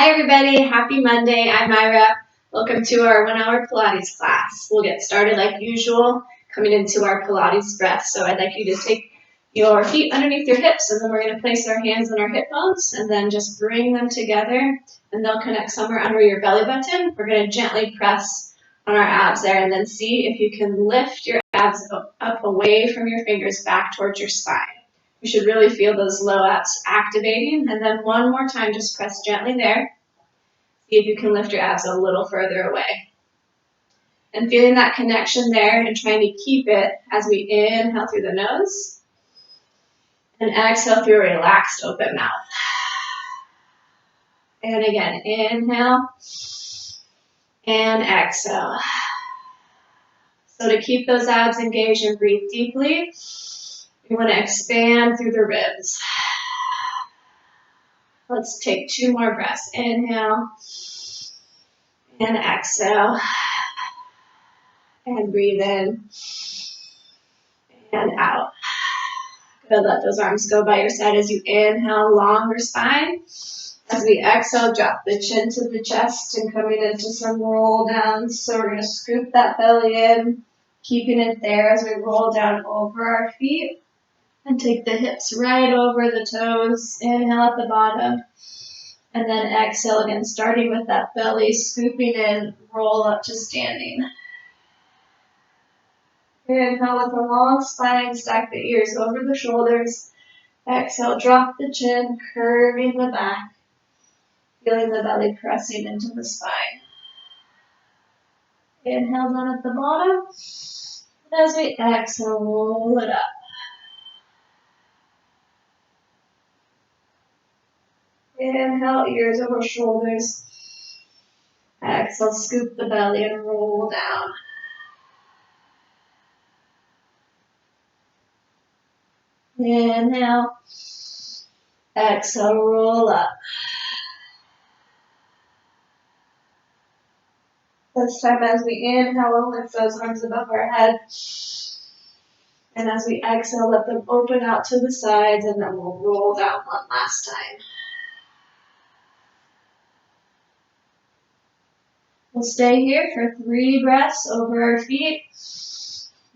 Hi everybody, happy Monday. I'm Myra. Welcome to our 1-hour Pilates class. We'll get started like usual, coming into our Pilates breath. So I'd like you to take your feet underneath your hips, and then we're going to place our hands on our hip bones and then just bring them together, and they'll connect somewhere under your belly button. We're going to gently press on our abs there, and then see if you can lift your abs up away from your fingers back towards your spine. You should really feel those low abs activating, and then one more time, just press gently there. See if you can lift your abs a little further away. And feeling that connection there and trying to keep it as we inhale through the nose and exhale through a relaxed open mouth. And again, inhale and exhale. So to keep those abs engaged and breathe deeply, you want to expand through the ribs. Let's take 2 more breaths. Inhale and exhale. And breathe in and out. Good, let those arms go by your side as you inhale, longer spine. As we exhale, drop the chin to the chest and coming into some roll downs. So we're going to scoop that belly in, keeping it there as we roll down over our feet. And take the hips right over the toes. Inhale at the bottom. And then exhale again, starting with that belly, scooping in, roll up to standing. Inhale with a long spine, stack the ears over the shoulders. Exhale, drop the chin, curving the back. Feeling the belly pressing into the spine. Inhale down at the bottom. And as we exhale, roll it up. Inhale, ears over shoulders. Exhale, scoop the belly and roll down. Inhale. Exhale, roll up. This time as we inhale, we'll lift those arms above our head. And as we exhale, let them open out to the sides, and then we'll roll down one last time. We'll stay here for 3 breaths over our feet.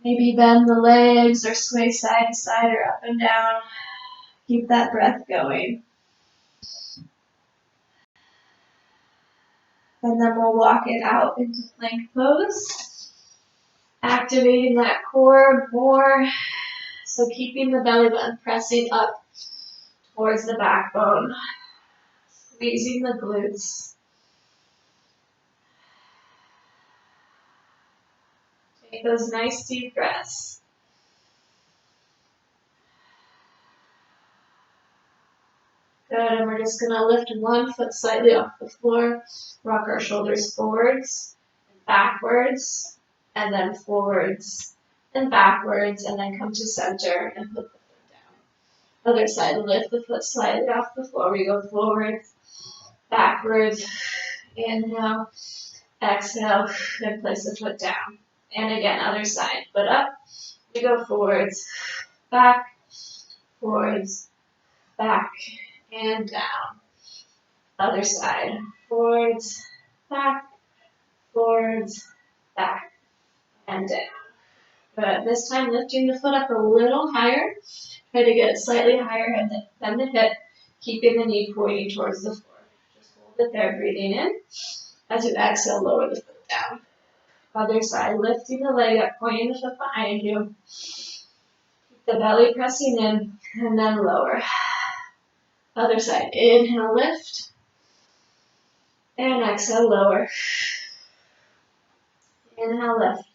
Maybe bend the legs or sway side to side or up and down. Keep that breath going. And then we'll walk it out into plank pose. Activating that core more. So keeping the belly button pressing up towards the backbone. Squeezing the glutes. Take those nice deep breaths. Good, and we're just going to lift one foot slightly off the floor, rock our shoulders forwards and backwards, and then forwards and backwards, and then come to center and put the foot down. Other side, lift the foot slightly off the floor. We go forwards, backwards, inhale, exhale, and place the foot down. And again, other side, foot up. We go forwards, back, and down. Other side, forwards, back, and down. But this time, lifting the foot up a little higher. Try to get it slightly higher than the hip, keeping the knee pointing towards the floor. Just hold it there, breathing in. As you exhale, lower the foot down. Other side, lifting the leg up, pointing the foot behind you. Keep the belly pressing in, and then lower. Other side, inhale, lift. And exhale, lower. Inhale, lift.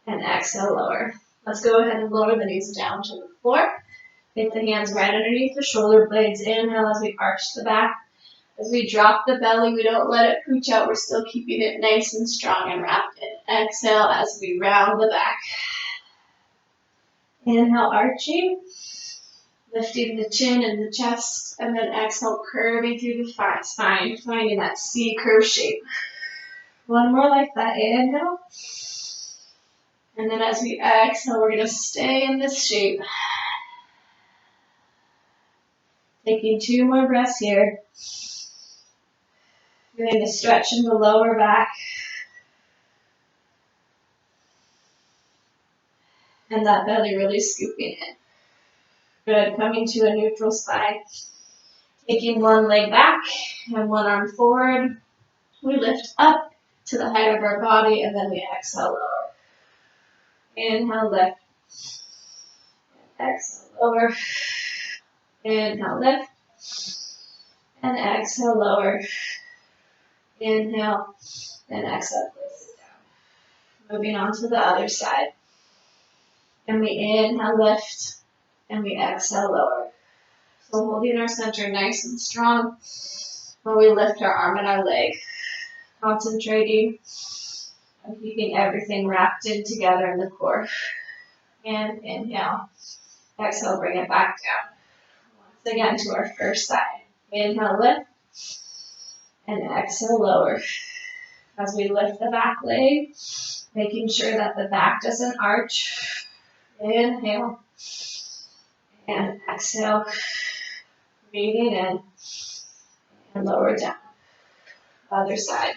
And exhale, lower. Let's go ahead and lower the knees down to the floor. Take the hands right underneath the shoulder blades. Inhale as we arch the back. As we drop the belly, we don't let it pooch out. We're still keeping it nice and strong and wrapped in. Exhale as we round the back. Inhale, arching. Lifting the chin and the chest. And then exhale, curving through the spine. Finding that C curve shape. One more like that. Inhale. And then as we exhale, we're going to stay in this shape. Taking 2 more breaths here. Getting a stretch in the lower back. And that belly really scooping in. Good, coming to a neutral spine. Taking one leg back and one arm forward. We lift up to the height of our body and then we exhale lower. Inhale, lift. Exhale, lower. Inhale, lift. And exhale, lower. Inhale, and exhale, place it down. Moving on to the other side. And we inhale, lift, and we exhale, lower. So holding our center nice and strong when we lift our arm and our leg. Concentrating on keeping everything wrapped in together in the core. And inhale. Exhale, bring it back down. Once again to our first side. Inhale, lift. And exhale, lower. As we lift the back leg, making sure that the back doesn't arch. Inhale. And exhale. Breathing in. And lower down. Other side.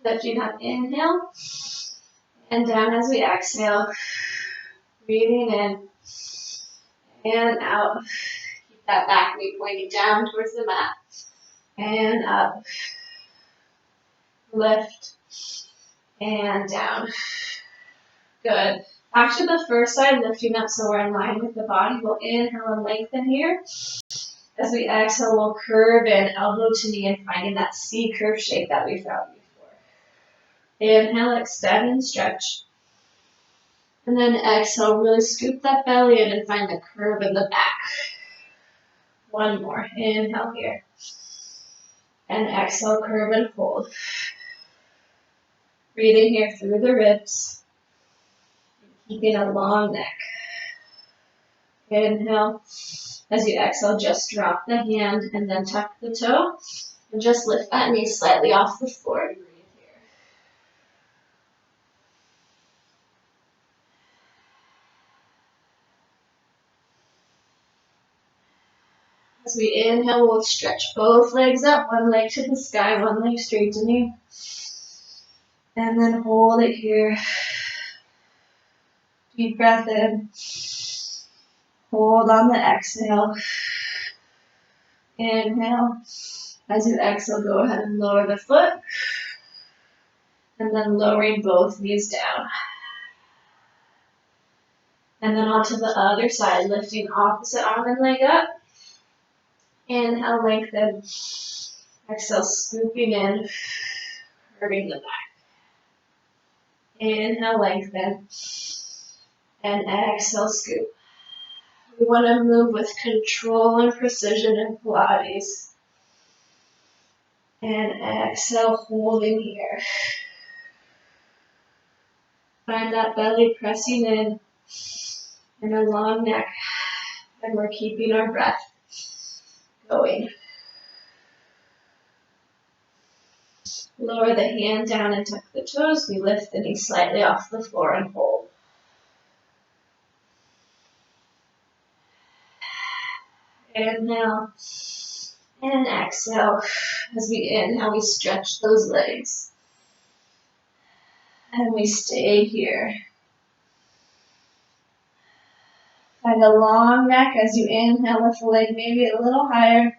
Lifting up, inhale. And down as we exhale. Breathing in. And out. Keep that back knee pointing down towards the mat. And up. Lift. And down. Good. Back to the first side, lifting up so we're in line with the body. We'll inhale and lengthen here. As we exhale, we'll curve in, elbow to knee, and finding that C curve shape that we found before. Inhale, extend and stretch. And then exhale, really scoop that belly in and find the curve in the back. One more. Inhale here. And exhale, curve and fold. Breathing here through the ribs. Keeping a long neck. Inhale. As you exhale, just drop the hand and then tuck the toe. And just lift that knee slightly off the floor and breathe here. As we inhale, we'll stretch both legs up, one leg to the sky, one leg straightening. And then hold it here. Deep breath in. Hold on the exhale. Inhale. As you exhale, go ahead and lower the foot. And then lowering both knees down. And then onto the other side, lifting opposite arm and leg up. Inhale, lengthen. Exhale, scooping in, curving the back. Inhale, lengthen. And exhale, scoop. We want to move with control and precision in Pilates. And exhale, holding here. Find that belly pressing in and a long neck. And we're keeping our breath going. Lower the hand down and tuck the toes. We lift the knee slightly off the floor and hold. Inhale and exhale. As we inhale, we stretch those legs. And we stay here. Find a long neck as you inhale, lift the leg maybe a little higher.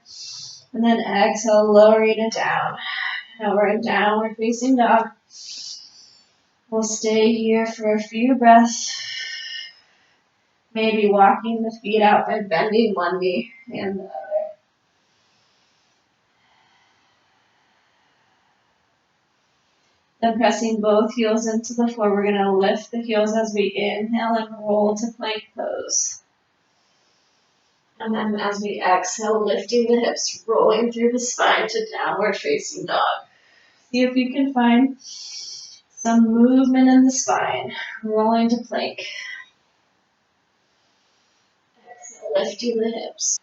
And then exhale, lowering it down. Now we're in downward facing dog. We'll stay here for a few breaths. Maybe walking the feet out by bending one knee and the other. Then pressing both heels into the floor, we're going to lift the heels as we inhale and roll to plank pose. And then as we exhale, lifting the hips, rolling through the spine to downward facing dog. See if you can find some movement in the spine, rolling to plank. Exhale, lifting the hips.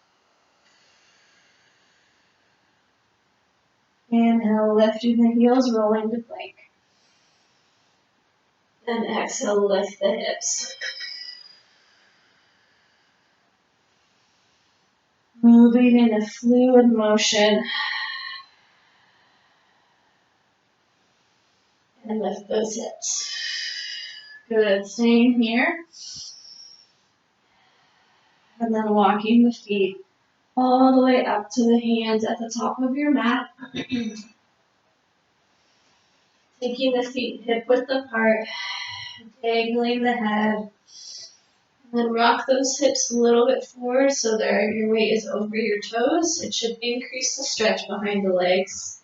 Inhale, lifting the heels, rolling to plank. And exhale, lift the hips. Moving in a fluid motion. And lift those hips. Good, same here. And then walking the feet all the way up to the hands at the top of your mat. Taking the feet hip width apart, angling the head. And then rock those hips a little bit forward so that your weight is over your toes. It should increase the stretch behind the legs.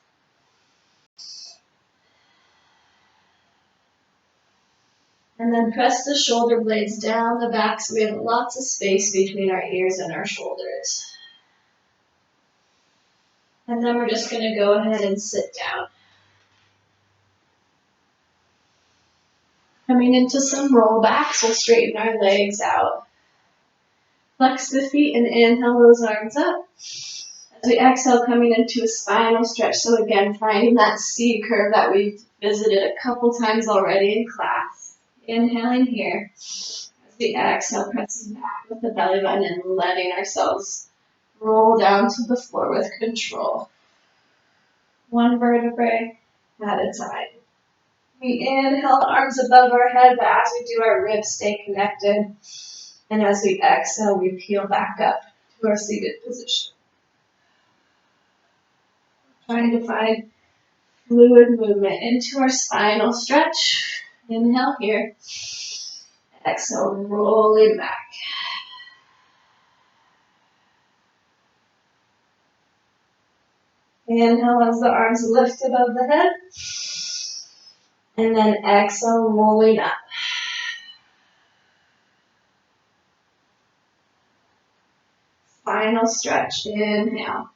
And then press the shoulder blades down the back so we have lots of space between our ears and our shoulders. And then we're just going to go ahead and sit down. Coming into some rollbacks, we'll straighten our legs out. Flex the feet and inhale those arms up. As we exhale, coming into a spinal stretch. So again, finding that C curve that we've visited a couple times already in class. Inhaling here. As we exhale, pressing back with the belly button and letting ourselves roll down to the floor with control. One vertebrae at a time. We inhale, the arms above our head, but as we do, our ribs stay connected. And as we exhale, we peel back up to our seated position. Trying to find fluid movement into our spinal stretch. Inhale here. Exhale, rolling back. Inhale as the arms lift above the head. And then exhale, rolling up. Final stretch. Inhale.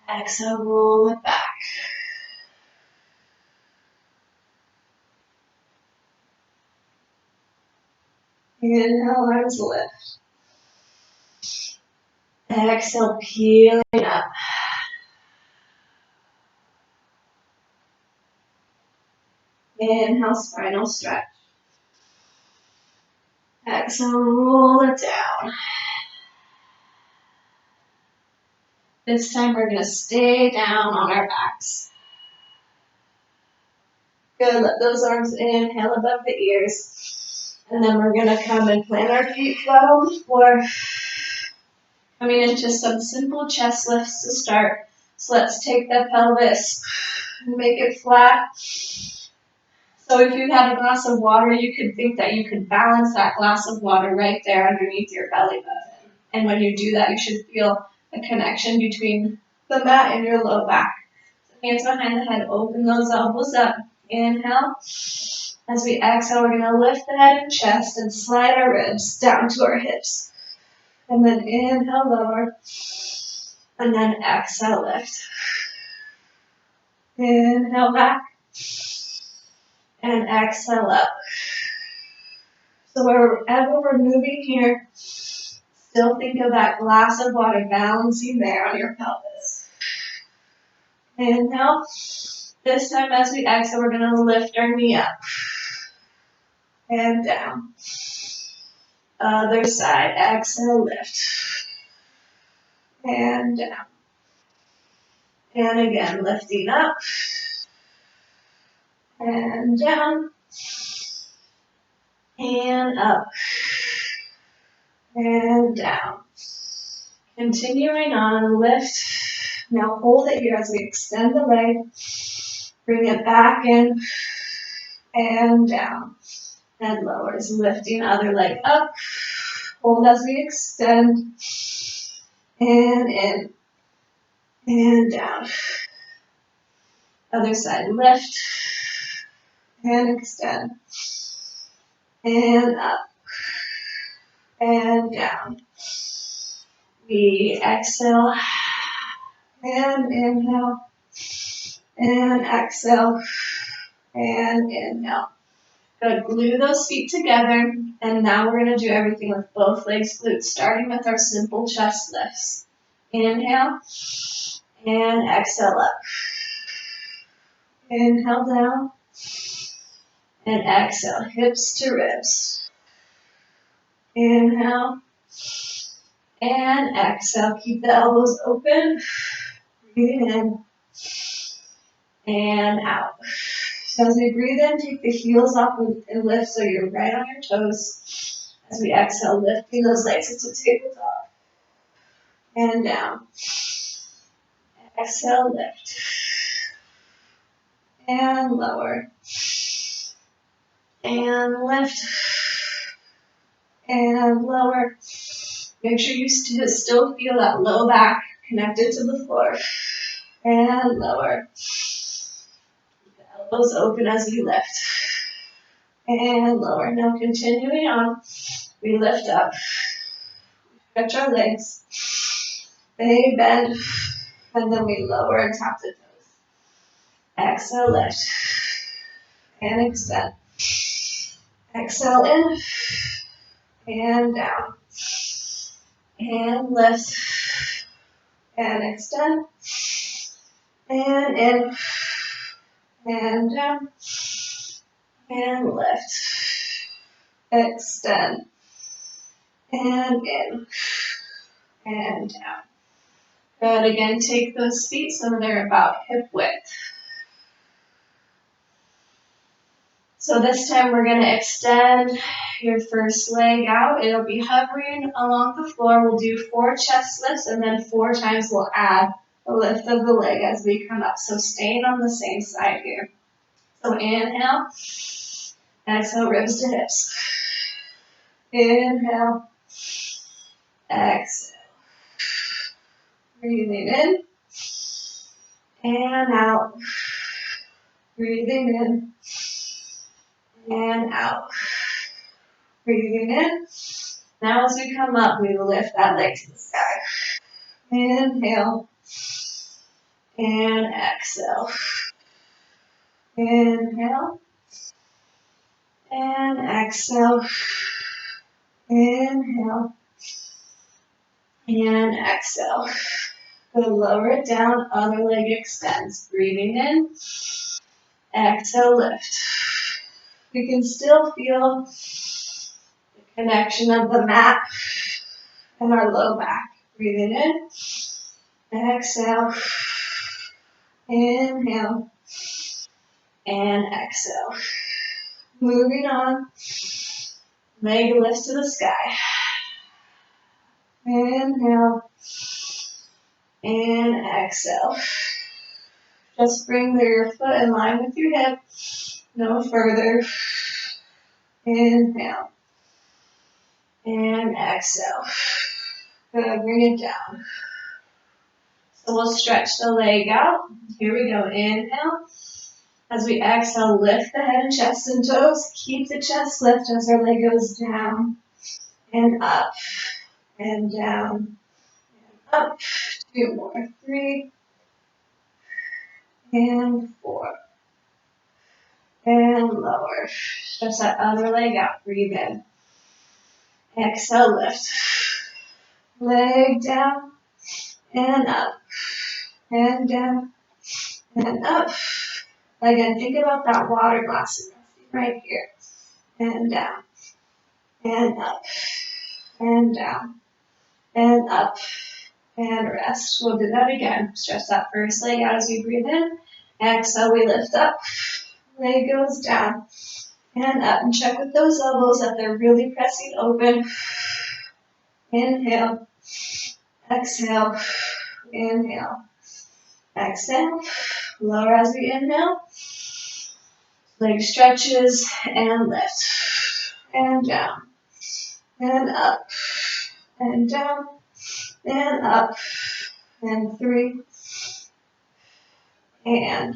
Exhale, roll it back. Inhale, arms lift. Exhale, peeling up. Inhale, spinal stretch. Exhale, roll it down. This time we're going to stay down on our backs. Good, let those arms inhale above the ears. And then we're going to come and plant our feet flat on the floor. Coming into some simple chest lifts to start. So let's take the pelvis and make it flat. So if you had a glass of water, you could think that you could balance that glass of water right there underneath your belly button. And when you do that, you should feel a connection between the mat and your low back. So hands behind the head, open those elbows up. Inhale. As we exhale, we're going to lift the head and chest and slide our ribs down to our hips. And then inhale, lower. And then exhale, lift. Inhale back. And exhale up. So wherever we're moving here, still think of that glass of water balancing there on your pelvis. Inhale. This time as we exhale, we're going to lift our knee up. And down. Other side. Exhale, lift. And down. And again, lifting up. And down. And up. And down. Continuing on, lift. Now hold it here as we extend the leg. Bring it back in. And down. And lowers, lifting other leg up. Hold as we extend. And in. And down. Other side, lift. And extend. And up. And down. We exhale. And inhale. And exhale. And inhale. Good. Glue those feet together. And now we're going to do everything with both legs glued, starting with our simple chest lifts. Inhale. And exhale up. Inhale down. And exhale. Hips to ribs. Inhale. And exhale. Keep the elbows open. Breathing in. and out. So as we breathe in, take the heels up and lift so you're right on your toes. As we exhale, lifting those legs into tabletop and down. Exhale, lift and lower and lift and lower. Make sure you still feel that low back connected to the floor and lower. Elbows open as you lift and lower. Now continuing on, we lift up, stretch our legs, they bend, and then we lower and tap the toes. Exhale, lift and extend. Exhale in and down and lift and extend and in and down and lift, extend and in and down. Good. Again, take those feet so they're about hip width. So this time we're going to extend your first leg out. It'll be hovering along the floor. We'll do 4 chest lifts, and then 4 times we'll add the lift of the leg as we come up. So staying on the same side here. So inhale, exhale, ribs to hips. Inhale, exhale. Breathing in and out. Breathing in and out. Breathing in. Now as we come up, we will lift that leg to the sky. Inhale and exhale. Inhale and exhale. Inhale and exhale. Good. Lower it down. Other leg extends. Breathing in. Exhale, lift. We can still feel the connection of the mat and our low back. Breathing in. Exhale. Inhale. And exhale. Moving on. Leg lifts to the sky. Inhale. And exhale. Just bring your foot in line with your hip. No further. Inhale. And exhale. Good. Bring it down. So we'll stretch the leg out. Here we go. Inhale. As we exhale, lift the head and chest and toes. Keep the chest lift as our leg goes down and up and down and up. 2 more. 3 and 4 and lower. Stretch that other leg out. Breathe in. Exhale, lift. Leg down and up and down and up. Again, think about that water glass right here. And down and up and down and up and rest. We'll do that again. Stretch that first leg out as we breathe in. Exhale, we lift up. Leg goes down and up. And check with those elbows that they're really pressing open. Inhale. Exhale. Inhale. Exhale. Lower as we inhale. Leg stretches and lift. And down. And up. And down. And up. And 3. And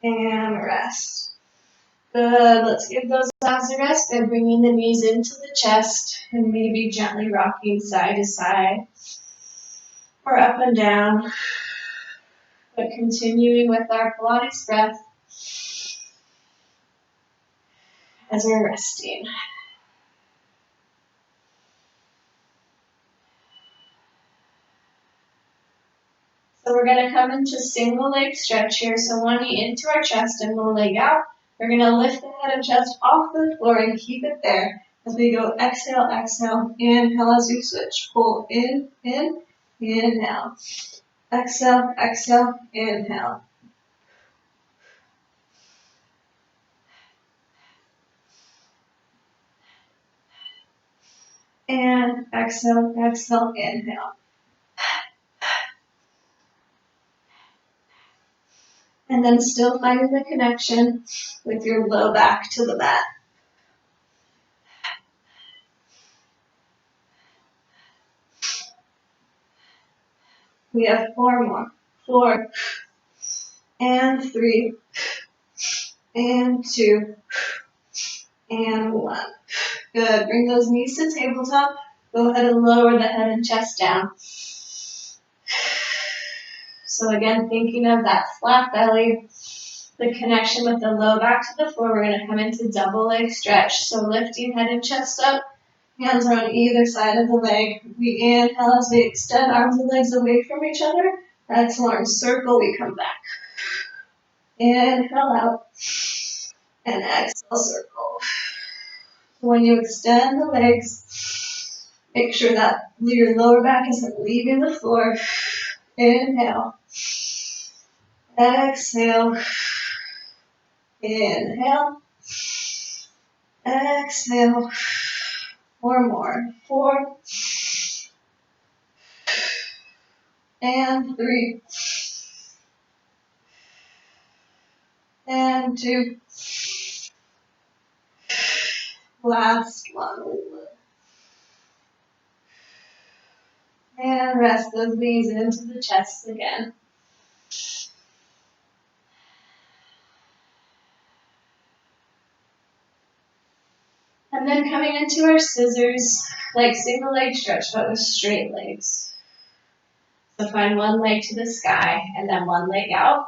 4. And rest. Good. Let's give those abs a rest by bringing the knees into the chest and maybe gently rocking side to side or up and down. But continuing with our Pilates breath as we're resting. So we're going to come into single leg stretch here. So one knee into our chest and one leg out. We're going to lift the head and chest off the floor and keep it there. As we go exhale, exhale, inhale as we switch. Pull in, inhale. exhale, exhale, inhale. And exhale, exhale, inhale. And then still finding the connection with your low back to the mat. We have 4 more. 4, and 3, and 2, and 1. Good. Bring those knees to tabletop. Go ahead and lower the head and chest down. So again, thinking of that flat belly, the connection with the low back to the floor, we're going to come into double leg stretch. So lifting head and chest up, hands are on either side of the leg. We inhale as we extend arms and legs away from each other. Exhale, arms circle, we come back. Inhale out, and exhale, circle. When you extend the legs, make sure that your lower back isn't leaving the floor. Inhale, exhale, inhale, exhale. 4 more. 4, and 3, and 2. Last one. And rest those knees into the chest again. And then coming into our scissors, like single leg stretch, but with straight legs. So find one leg to the sky and then one leg out.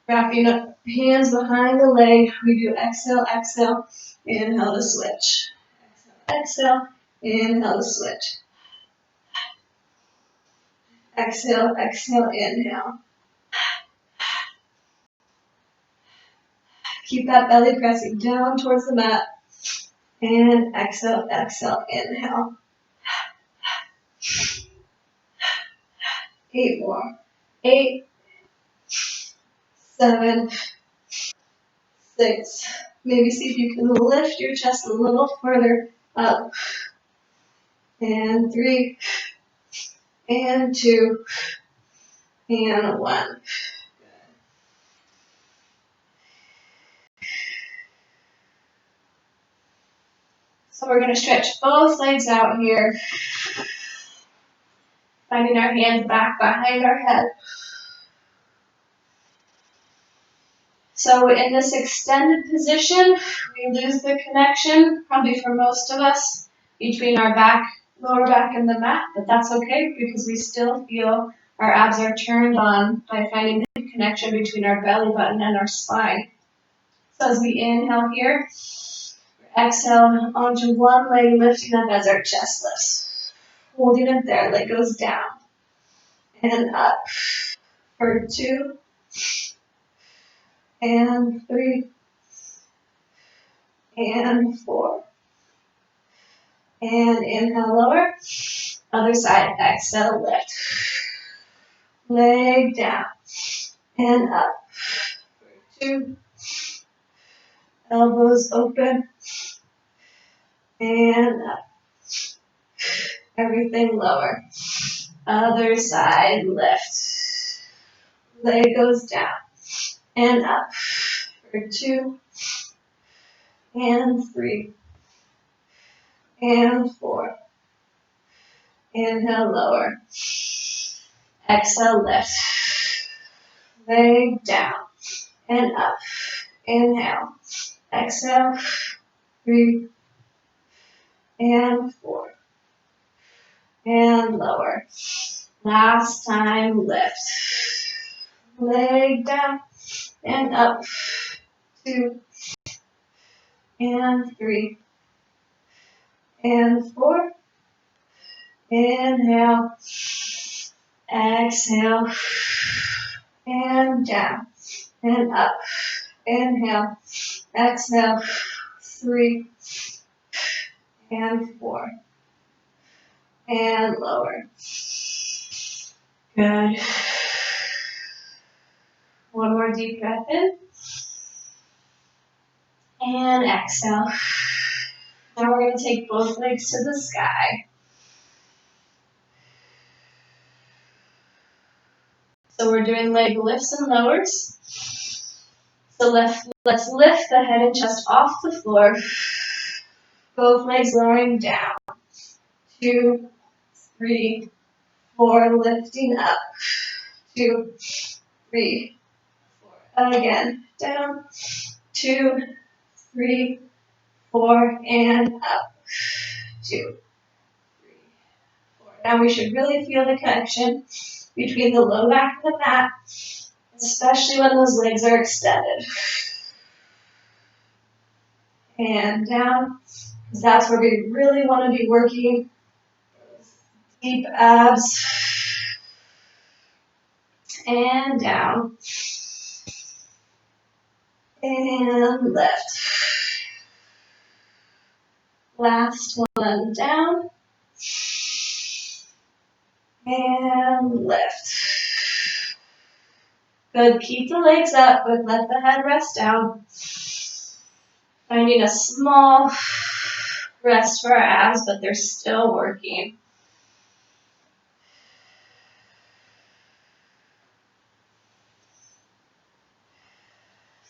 Wrapping up hands behind the leg, we do exhale, exhale, inhale to switch. Exhale, exhale, inhale to switch. Exhale, exhale, inhale. Keep that belly pressing down towards the mat. And exhale, exhale, inhale. 8 more. 8, 7, 6. Maybe see if you can lift your chest a little further up. And 3, and 2, and 1. So we're going to stretch both legs out here, finding our hands back behind our head. So in this extended position, we lose the connection, probably for most of us, between our back, lower back, and the mat, but that's okay because we still feel our abs are turned on by finding the connection between our belly button and our spine. So as we inhale here, exhale onto one leg, lifting up as our chest lifts. Holding it there, leg goes down and up for 2, and 3, and 4. And inhale, lower. Other side, exhale, lift. Leg down and up. 2. Elbows open and up. Everything lower. Other side, lift. Leg goes down and up. For 2, and 3, and 4. Inhale, lower. Exhale, lift. Leg down and up. Inhale. Exhale. 3, and 4. And lower. Last time, lift. Leg down and up. 2, and 3, and 4. Inhale. Exhale. And down. And up. Inhale. Exhale. 3, and 4. And lower. Good. One more deep breath in. And exhale. Now we're going to take both legs to the sky. So we're doing leg lifts and lowers. So let's lift the head and chest off the floor. Both legs lowering down. 2, 3, 4, lifting up. 2, 3, 4. Again, down. 2, 3, 4, and up. 2, 3, 4. Now we should really feel the connection between the low back and the mat, especially when those legs are extended. And down, because that's where we really want to be working. Deep abs. And down. And lift. Last one, down. And lift. Good, keep the legs up, but let the head rest down. Finding a small rest for our abs, but they're still working.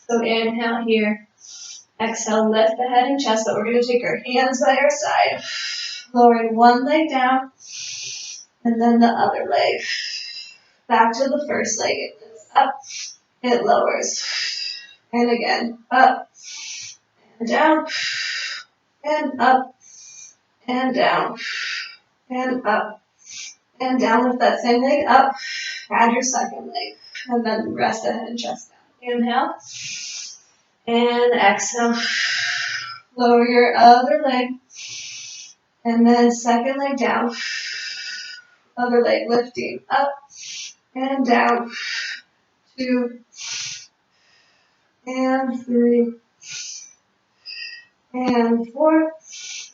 So inhale here. Exhale, lift the head and chest, but we're going to take our hands by our side. Lowering one leg down, and then the other leg. Back to the first leg. It lifts up, it lowers. And again, up, and down, and up, and down, and up, and down. Lift that same leg up, add your second leg, and then rest the head and chest down. Inhale, and exhale. Lower your other leg, and then second leg down. Other leg lifting up and down. 2, and 3, and 4.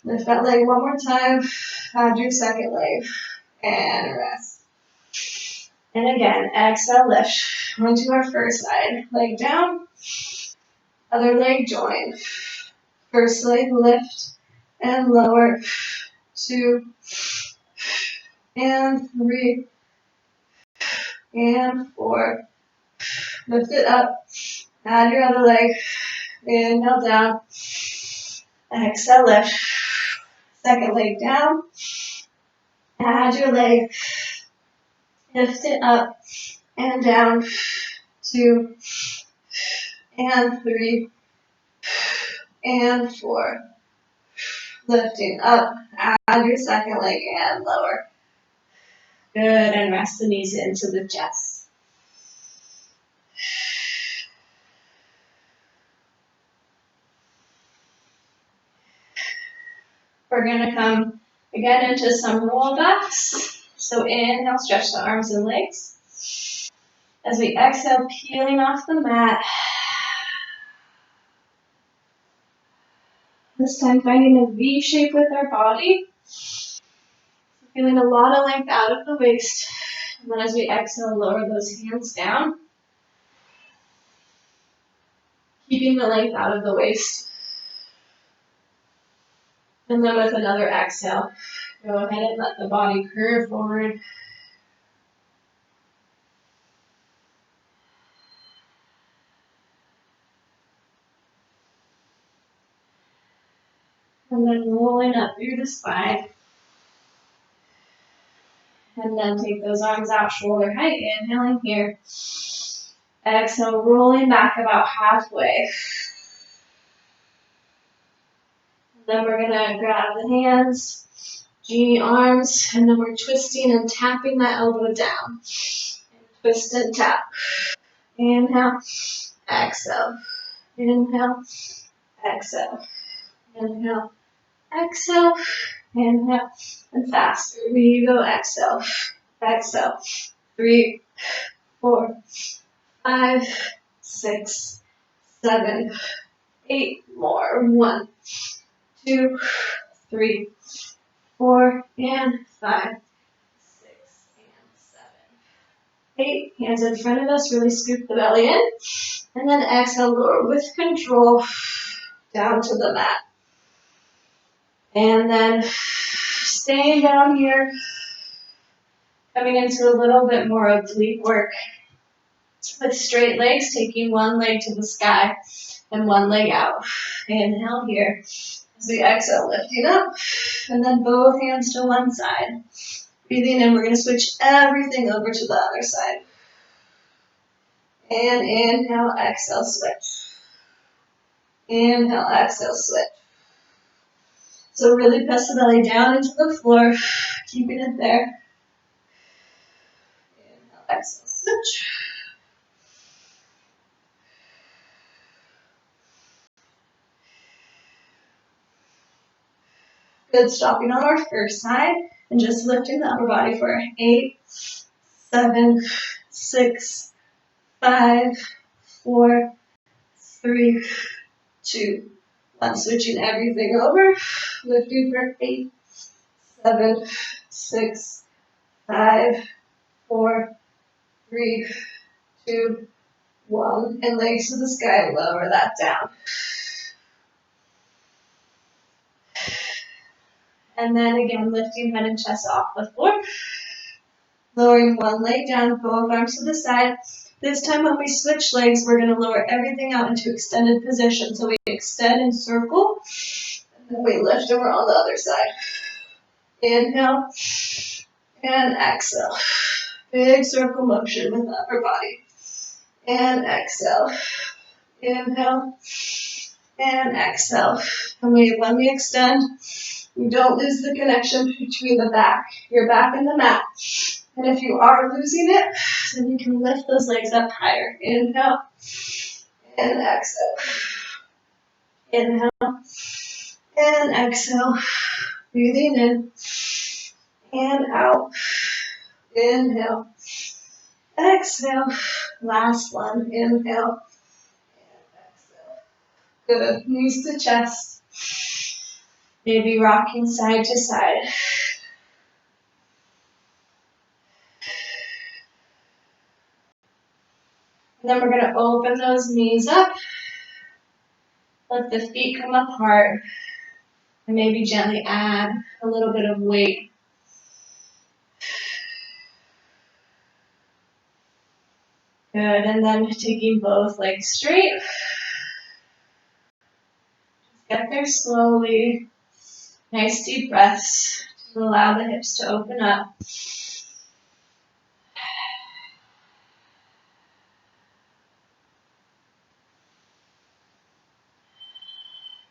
Lift that leg one more time. Add your second leg. And rest. And again, exhale, lift. Onto our first side. Leg down. Other leg join. First leg lift and lower. 2, and 3, and 4. Lift it up. Add your other leg. Inhale down. Exhale, lift. Second leg down. Add your leg. Lift it up and down. 2, and 3, and 4. Lifting up. Add your second leg and lower. Good, and rest the knees into the chest. We're going to come again into some rollbacks. So inhale, stretch the arms and legs. As we exhale, peeling off the mat. This time finding a V shape with our body. Feeling a lot of length out of the waist. And then as we exhale, lower those hands down. Keeping the length out of the waist. And then with another exhale, go ahead and let the body curve forward. And then rolling up through the spine. And then take those arms out shoulder height, inhaling here. Exhale, rolling back about halfway. And then we're gonna grab the hands, genie arms, and then we're twisting and tapping that elbow down. Twist and tap. Inhale, exhale. Inhale, exhale. Inhale, exhale. Inhale, and faster. We go exhale, exhale. 3, 4, 5, 6, 7, 8 more. 1, 2, 3, 4, and 5, 6, and 7. 8, hands in front of us, really scoop the belly in. And then exhale, lower with control down to the mat. And then staying down here, coming into a little bit more oblique work with straight legs, taking one leg to the sky and one leg out. Inhale here. As we exhale, lifting up, and then both hands to one side. Breathing in, we're going to switch everything over to the other side. And inhale, exhale, switch. Inhale, exhale, switch. So really press the belly down into the floor, keeping it there. Inhale, exhale, switch. Good, stopping on our first side and just lifting the upper body for 8, 7, 6, 5, 4, 3, 2, 1. Switching everything over, lifting for 8, 7, 6, 5, 4, 3, 2, 1. And legs to the sky, lower that down. And then again, lifting head and chest off the floor. Lowering one leg down, both arms to the side. This time when we switch legs, we're going to lower everything out into extended position. So we extend and circle, and then we lift and we're on the other side. Inhale and exhale. Big circle motion with the upper body. And exhale. Inhale and exhale. And when we extend, we don't lose the connection between the back, your back and the mat. And if you are losing it, then you can lift those legs up higher. Inhale and exhale. Inhale and exhale. Breathing in and out. Inhale. Exhale. Last one. Inhale. Exhale. Good. Knees to chest. Maybe rocking side to side. And then we're going to open those knees up. Let the feet come apart. And maybe gently add a little bit of weight. Good. And then taking both legs straight. Get there slowly. Nice deep breaths to allow the hips to open up.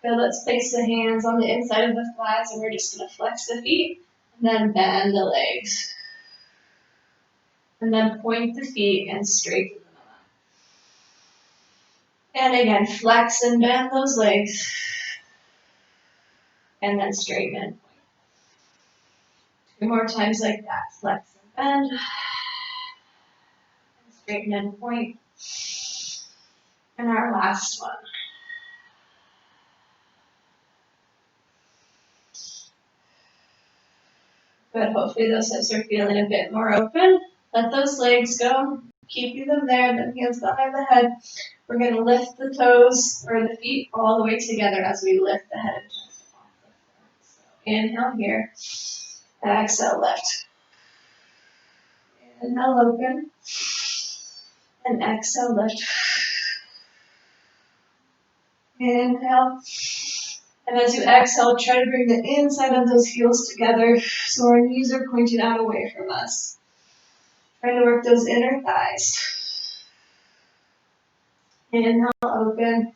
Good, let's place the hands on the inside of the thighs and we're just going to flex the feet and then bend the legs. And then point the feet and straighten them up. And again, flex and bend those legs. And then straighten and point. 2 more times like that. Flex and bend. And straighten and point. And our last one. Good, hopefully those hips are feeling a bit more open. Let those legs go. Keeping them there, then hands behind the head. We're going to lift the toes or the feet all the way together as we lift the head and chest off the floor. So inhale here. Exhale, lift. Inhale, open. And exhale, lift. Inhale. And as you exhale, try to bring the inside of those heels together so our knees are pointed out away from us. Trying to work those inner thighs. Inhale, open.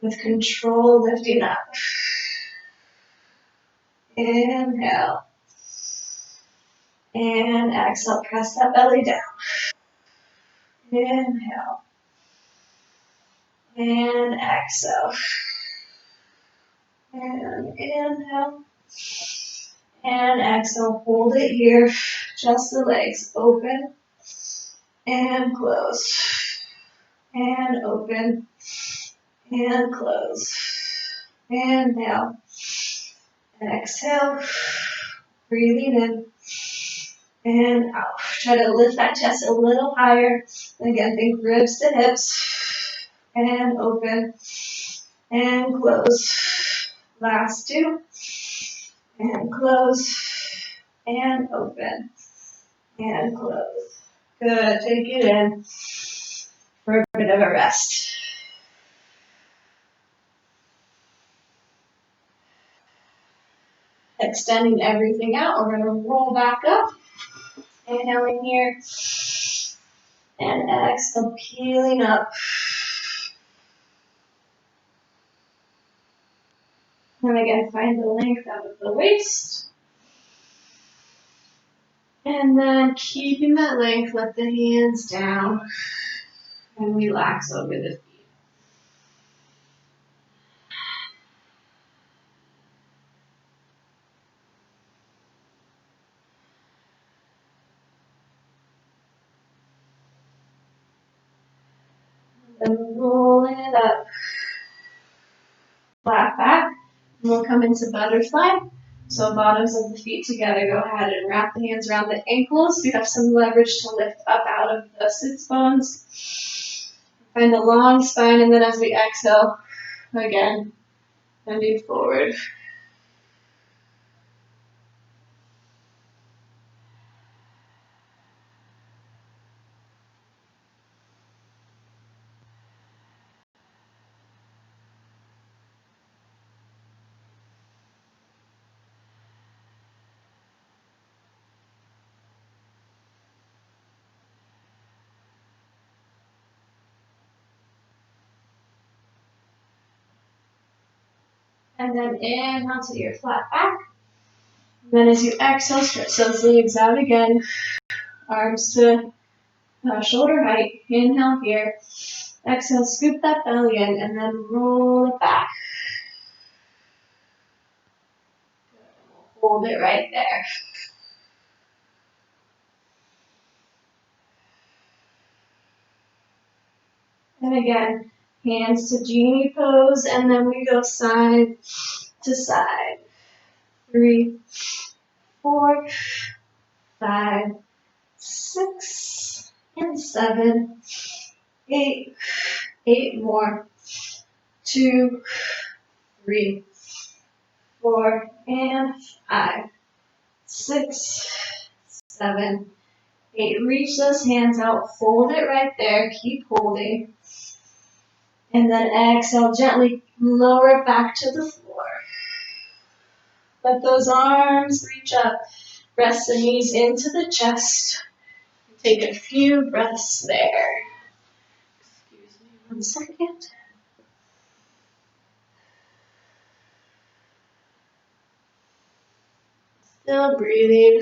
With control, lifting up. Inhale. And exhale, press that belly down. Inhale. And exhale. And inhale. And exhale, hold it here. Just the legs open and close. And open and close. Inhale. And exhale. Breathing in and out. Try to lift that chest a little higher. And again, think ribs to hips. And open. And close. Last two. And close. And open. And close. Good. Take it in for a bit of a rest. Extending everything out. We're going to roll back up. Inhaling here. And exhale, peeling up. And again, find the length out of the waist. And then keeping that length, let the hands down. And relax over the feet. And rolling it up. Flat back. And we'll come into butterfly. So bottoms of the feet together. Go ahead and wrap the hands around the ankles. We have some leverage to lift up out of the sits bones. Find a long spine, and then as we exhale, again, bending forward. And then inhale to your flat back. And then as you exhale, stretch those legs out again. Arms to shoulder height. Inhale here. Exhale, scoop that belly in, and then roll it back. Hold it right there. And again, hands to genie pose, and then we go side to side. 3, 4, 5, 6, and 7, 8. 8 more. 2, 3, 4, and 5, 6, 7, 8. Reach those hands out. Hold it right there. Keep holding. And then exhale, gently lower it back to the floor. Let those arms reach up. Press the knees into the chest. Take a few breaths there. Excuse me 1 second. Still breathing.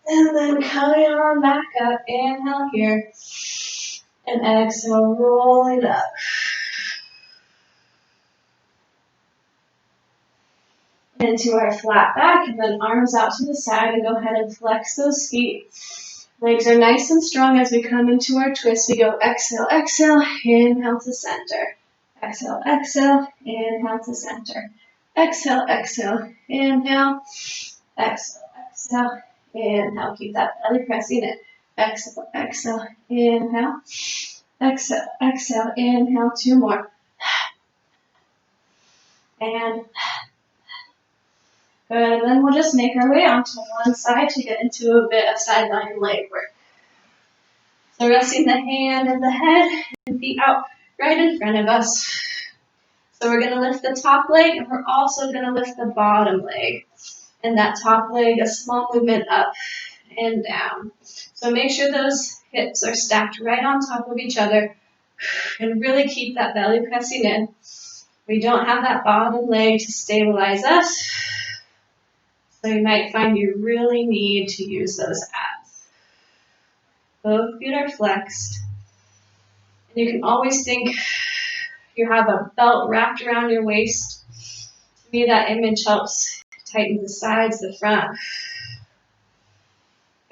And then coming on back up, inhale here. And exhale, roll it up. Into our flat back, and then arms out to the side, and go ahead and flex those feet. Legs are nice and strong as we come into our twist. We go exhale, exhale, inhale to center. Exhale, exhale, inhale to center. Exhale, exhale, inhale. Exhale, exhale, inhale. Keep that belly pressing in. Exhale, exhale, inhale. Exhale, exhale, inhale. 2 more. And good. And then we'll just make our way onto one side to get into a bit of sideline leg work. So resting the hand and the head and feet out right in front of us. So we're going to lift the top leg, and we're also going to lift the bottom leg. And that top leg, a small movement up and down. So make sure those hips are stacked right on top of each other. And really keep that belly pressing in. We don't have that bottom leg to stabilize us. So you might find you really need to use those abs. Both feet are flexed. And you can always think you have a belt wrapped around your waist. To me, that image helps tighten the sides, the front.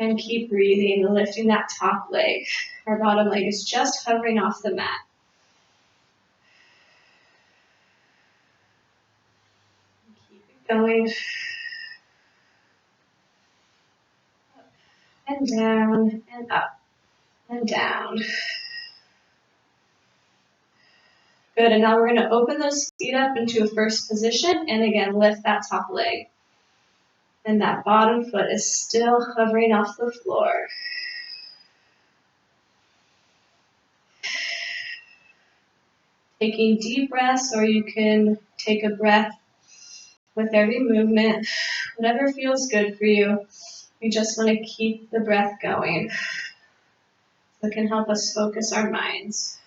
And keep breathing, lifting that top leg. Our bottom leg is just hovering off the mat. Keep it going. Up and down and up and down. Good, and now we're going to open those feet up into a first position and again lift that top leg. And that bottom foot is still hovering off the floor. Taking deep breaths, or you can take a breath with every movement, whatever feels good for you. We just want to keep the breath going. So it can help us focus our minds.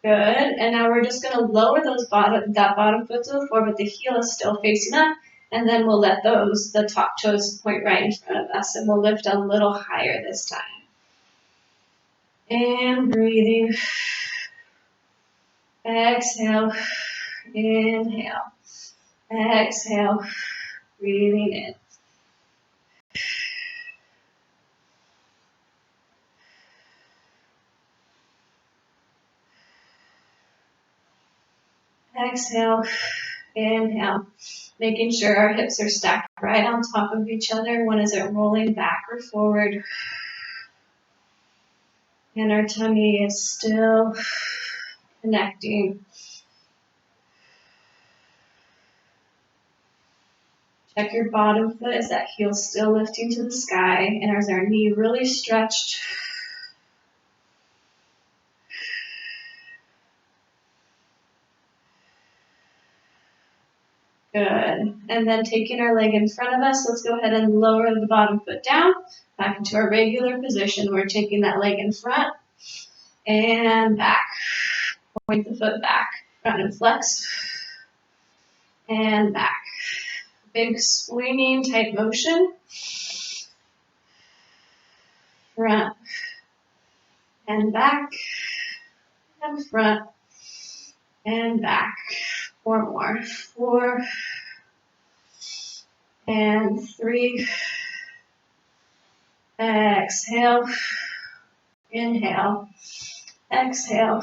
Good, and now we're just going to lower that bottom foot to the floor, but the heel is still facing up, and then we'll let the top toes point right in front of us, and we'll lift a little higher this time. And breathing. Exhale, inhale, exhale, breathing in. Exhale, inhale, making sure our hips are stacked right on top of each other. One isn't rolling back or forward. And our tummy is still connecting. Check your bottom foot. Is that heel still lifting to the sky? And is our knee really stretched? Good. And then taking our leg in front of us, let's go ahead and lower the bottom foot down, back into our regular position. We're taking that leg in front and back. Point the foot back, front and flex, and back. Big swinging type motion. Front and back, and front and back. 4 more. 4 and 3. Exhale, inhale, exhale,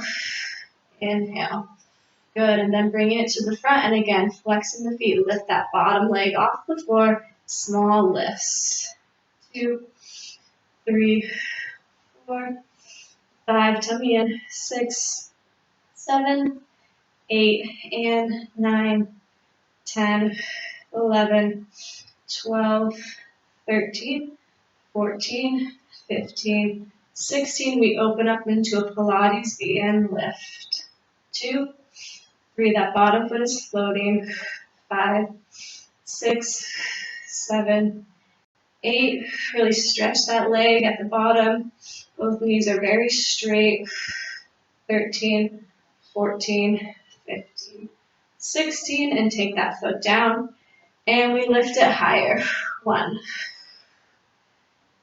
inhale. Good, and then bringing it to the front, and again, flexing the feet. Lift that bottom leg off the floor. Small lifts. 2, 3, 4, 5. Tummy in. 6, 7, 8, and 9, 10, 11, 12, 13, 14, 15, 16. We open up into a Pilates and lift. 2, 3. That bottom foot is floating. 5, 6, 7, 8. Really stretch that leg at the bottom. Both knees are very straight. 13, 14, 15, 16. And take that foot down. And we lift it higher. 1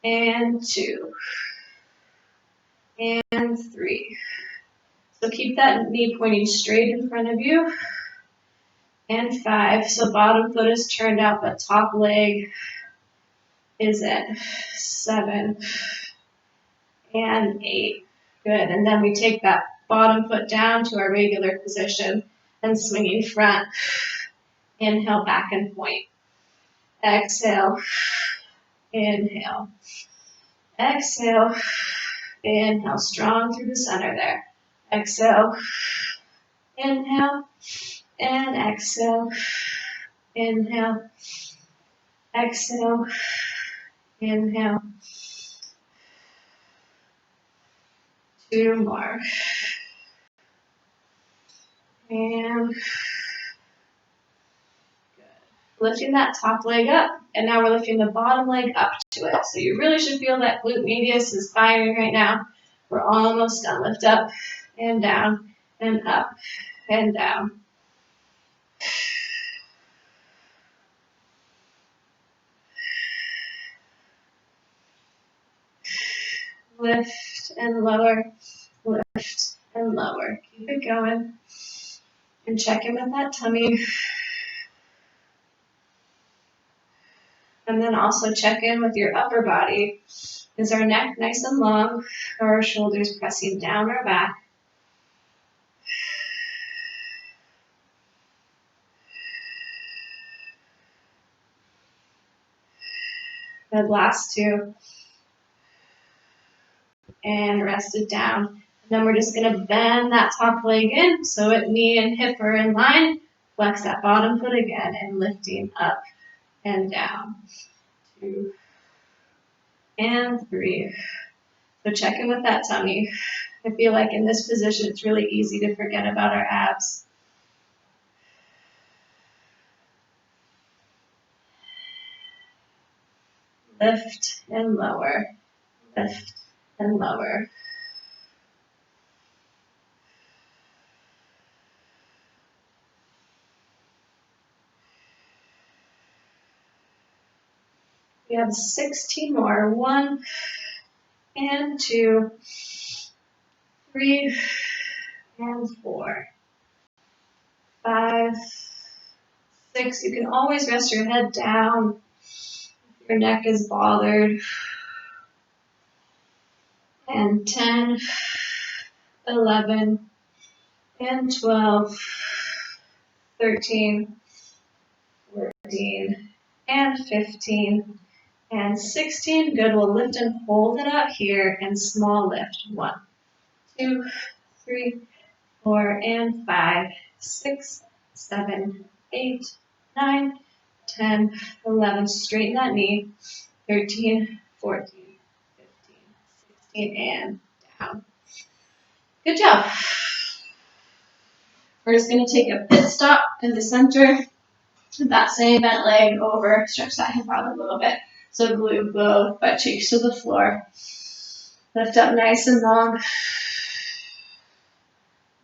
and 2 and 3. So keep that knee pointing straight in front of you. And 5. So bottom foot is turned out, but top leg is in. 7 and 8. Good. And then we take that bottom foot down to our regular position and swinging front. Inhale, back and point. Exhale, inhale. Exhale, inhale. Strong through the center there. Exhale, inhale, and exhale, inhale, exhale, inhale. 2 more. And good. Lifting that top leg up, and now we're lifting the bottom leg up to it. So you really should feel that glute medius is firing right now. We're almost done. Lift up and down and up and down. Lift and lower lift, and lower. Keep it going. And check in with that tummy. And then also check in with your upper body. Is our neck nice and long? Are our shoulders pressing down our back? Good, last two. And rest it down. And then we're just going to bend that top leg in so it knee and hip are in line. Flex that bottom foot again and lifting up and down. 2 and 3. So check in with that tummy. I feel like in this position it's really easy to forget about our abs. Lift and lower. Lift and lower. We have 16 more. 1 and 2, 3 and 4, 5, 6. You can always rest your head down if your neck is bothered. And 10, 11, and 12, 13, 14, and 15, and 16. Good. We'll lift and hold it out here and small lift. 1, 2, 3, 4, and 5, 6, 7, 8, 9, 10, 11. Straighten that knee. 13, 14, 15, 16, and down. Good job. We're just going to take a pit stop in the center. That same bent leg over. Stretch that hip out a little bit. So glue both butt cheeks to the floor. Lift up nice and long.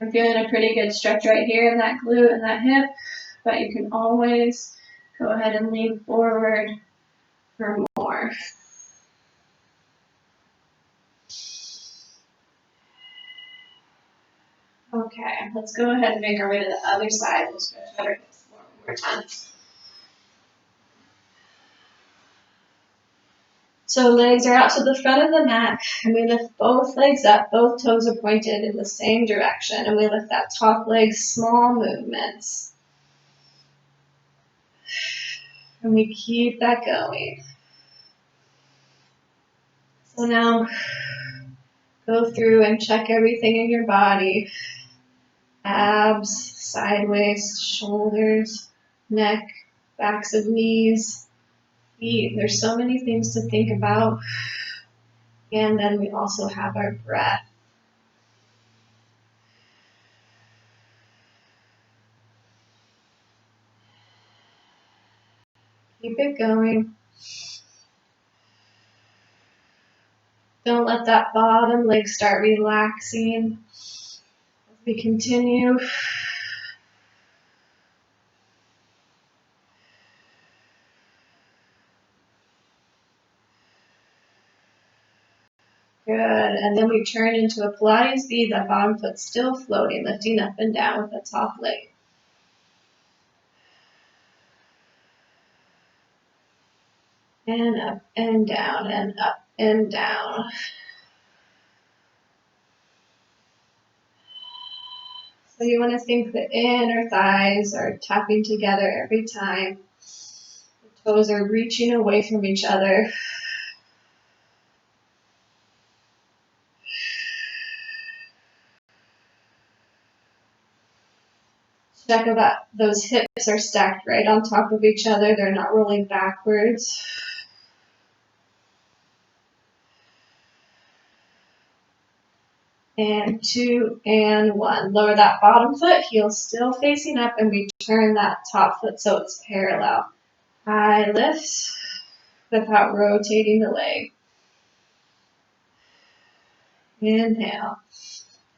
I'm feeling a pretty good stretch right here in that glute and that hip, but you can always go ahead and lean forward for more. Okay, let's go ahead and make our way to the other side. We'll stretch our hips one more time. So legs are out to the front of the mat, and we lift both legs up. Both toes are pointed in the same direction, and we lift that top leg, small movements. And we keep that going. So now go through and check everything in your body. Abs, sideways, shoulders, neck, backs of knees, feet. There's so many things to think about. And then we also have our breath. Keep it going. Don't let that bottom leg start relaxing as we continue. Good. And then we turn into a Pilates B, that bottom foot still floating, lifting up and down with the top leg. And up and down and up and down. So you want to think the inner thighs are tapping together every time. The toes are reaching away from each other. Check that those hips are stacked right on top of each other. They're not rolling backwards. And 2 and 1. Lower that bottom foot, heel still facing up, and we turn that top foot so it's parallel. High lift without rotating the leg. Inhale.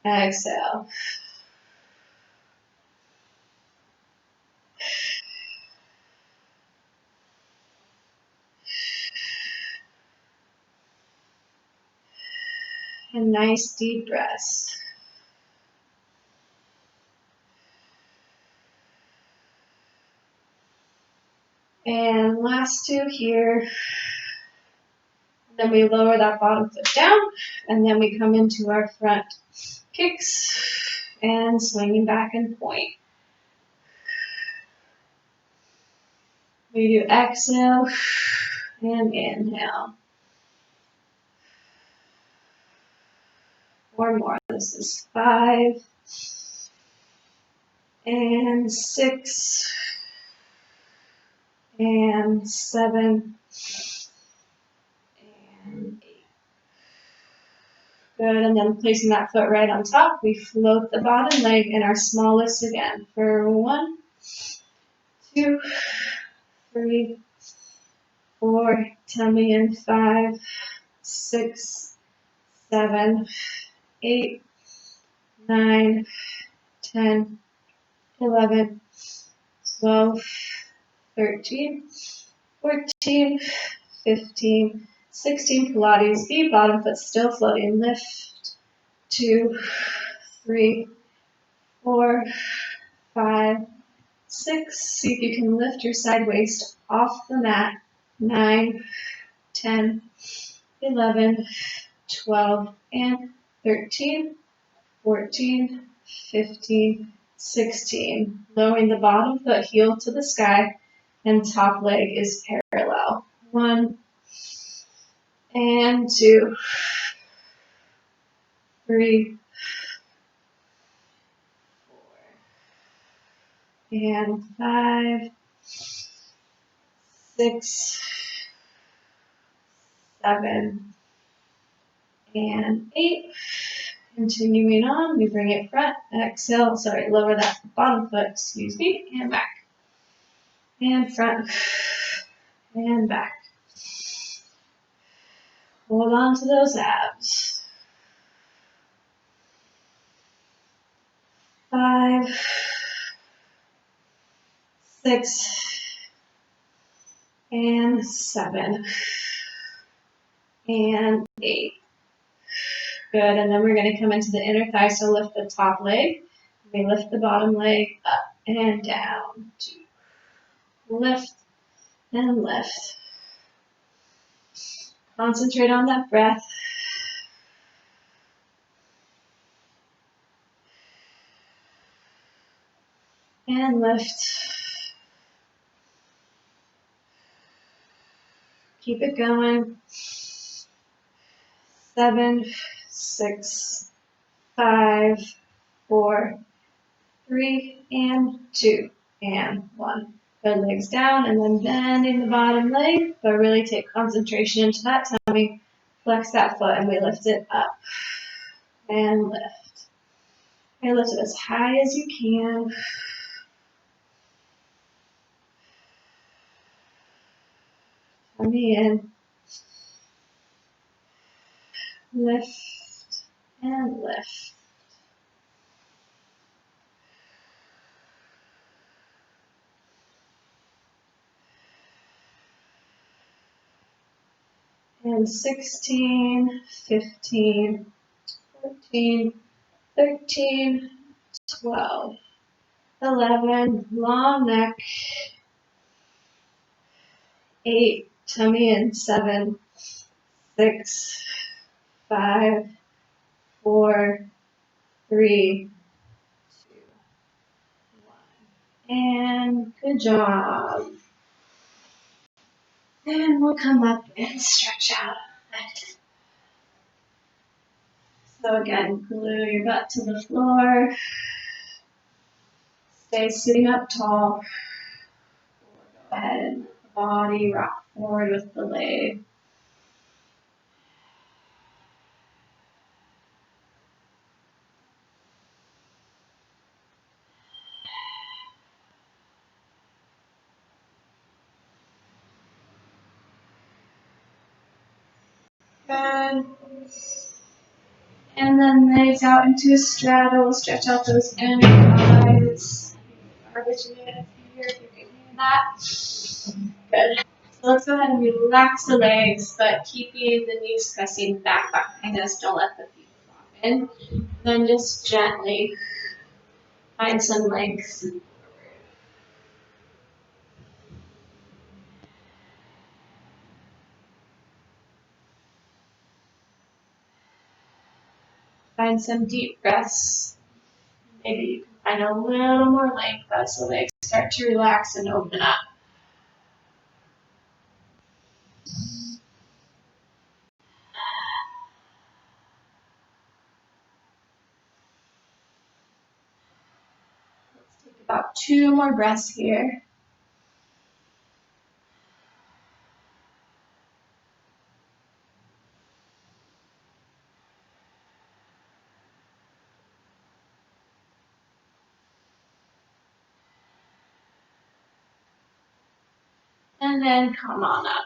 Exhale. and nice deep breaths. And last two here. Then we lower that bottom foot down, and then we come into our front kicks and swinging back and point. We do exhale and inhale. One more. This is 5 and 6 and 7 and 8. Good, and then placing that foot right on top, we float the bottom leg in our smallest again for 1, 2, 3, 4, tummy in 5, 6, 7, 8, 9, 10, 11, 12, 13, 14, 15, 16 Pilates. The bottom foot still floating. Lift. 2, 3, 4, 5, 6. See if you can lift your side waist off the mat. 9, 10, 11, 12, and 13, 14, 15, 16. Lowering the bottom foot, heel to the sky, and top leg is parallel. 1 and 2, 3, 4, and 5, 6, 7, and 8. Continuing on, we bring it front, exhale, lower that bottom foot, and back. And front, and back. Hold on to those abs. 5, 6, and 7, and 8. Good, and then we're going to come into the inner thigh, so lift the top leg. We lift the bottom leg up and down. 2. Lift and lift. Concentrate on that breath. And lift. Keep it going. 7, 6, 5, 4, 3, and 2, and 1. Good, legs down, and then bending the bottom leg, but really take concentration into that tummy. Flex that foot, and we lift it up. And lift. And lift it as high as you can. Tummy in. Lift and lift. And 16, 15, 14, 13, 12, 11, long neck, 8, tummy in, 7, 6, 5, 4, 3, 2, 1. And good job. And we'll come up and stretch out. So again, glue your butt to the floor. Stay sitting up tall. Go ahead and body rock forward with the leg. Good. And then legs out into a straddle. Stretch out those inner thighs. Garbage minute here if you can hear that. Good. So let's go ahead and relax the legs, but keeping the knees pressing back behind us. Don't let the feet in. Then just gently find some length. Find some deep breaths. Maybe you can find a little more length as the legs start to relax and open up. Let's take about 2 more breaths here. And then come on up.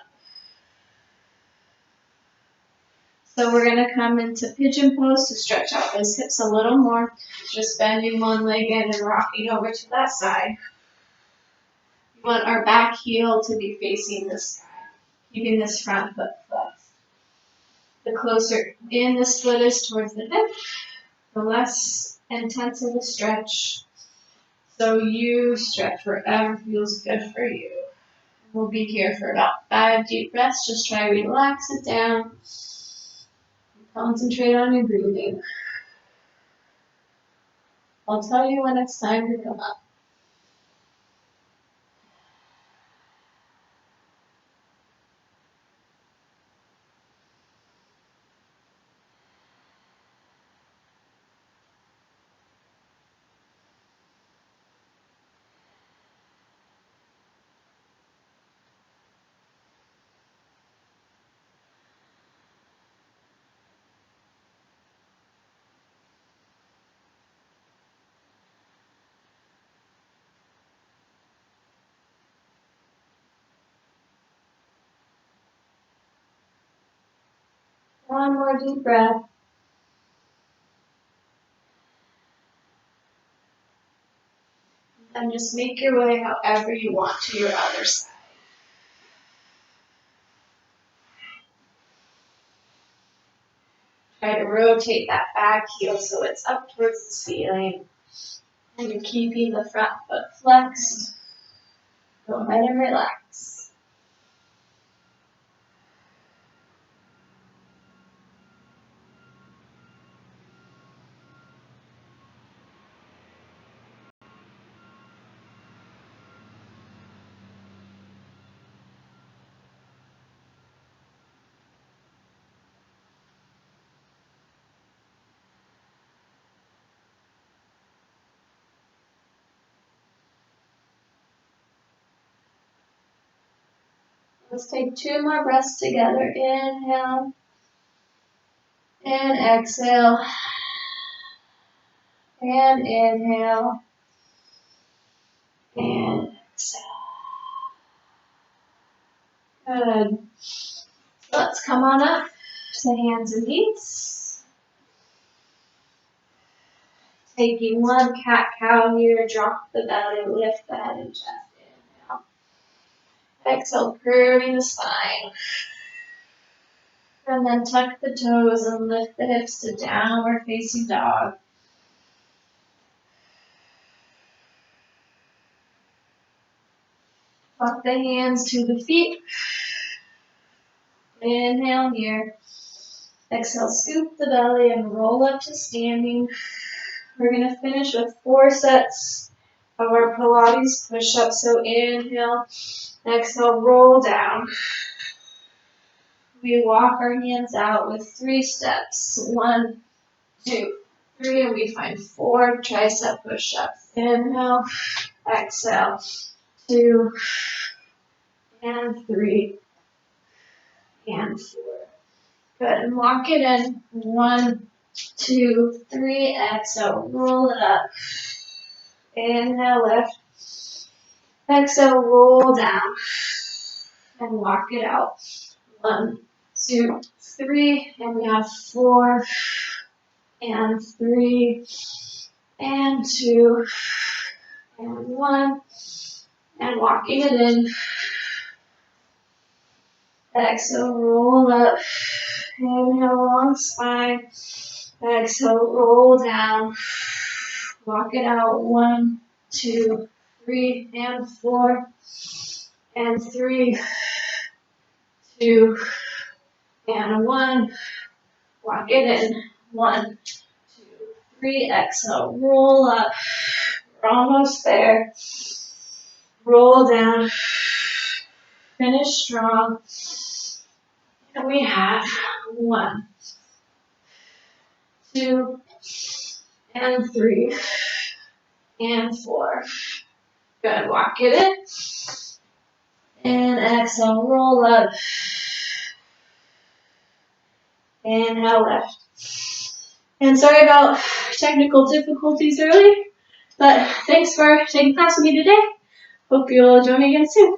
So we're going to come into pigeon pose to stretch out those hips a little more. Just bending one leg in and rocking over to that side. We want our back heel to be facing the sky, keeping this front foot flexed. The closer in the split is towards the hip, the less intense of a stretch. So you stretch wherever feels good for you. We'll be here for about 5 deep breaths. Just try to relax it down. Concentrate on your breathing. I'll tell you when it's time to come up. One more deep breath. And just make your way however you want to your other side. Try to rotate that back heel so it's up towards the ceiling. And you're keeping the front foot flexed. Go ahead and relax. Let's take 2 more breaths together. Inhale and exhale. And inhale and exhale. Good. Let's come on up to hands and knees. Taking one cat-cow here, drop the belly, lift the head and chest. Inhale. Exhale, curving the spine. And then tuck the toes and lift the hips to downward facing dog. Walk the hands to the feet. Inhale here. Exhale, scoop the belly and roll up to standing. We're going to finish with 4 sets of our Pilates push-ups. So inhale, exhale, roll down. We walk our hands out with 3 steps. 1, 2, 3, and we find 4 tricep push-ups. Inhale, exhale, 2, and 3, and 4. Good, and lock it in. 1, 2, 3, exhale, roll it up. Inhale, lift. Exhale, roll down. And lock it out. 1, 2, 3, and we have 4, and 3, and 2, and 1, and locking it in. Exhale, roll up. Inhale, long spine. Exhale, roll down. Walk it out. 1, 2, 3, and 4, and 3, 2, and 1. Walk it in. 1, 2, 3. Exhale, roll up. We're almost there. Roll down. Finish strong. And we have 1, 2, and 3, and 4. Good. Walk it in. And exhale, roll up. Inhale, lift. And sorry about technical difficulties early, but thanks for taking class with me today. Hope you'll join me again soon.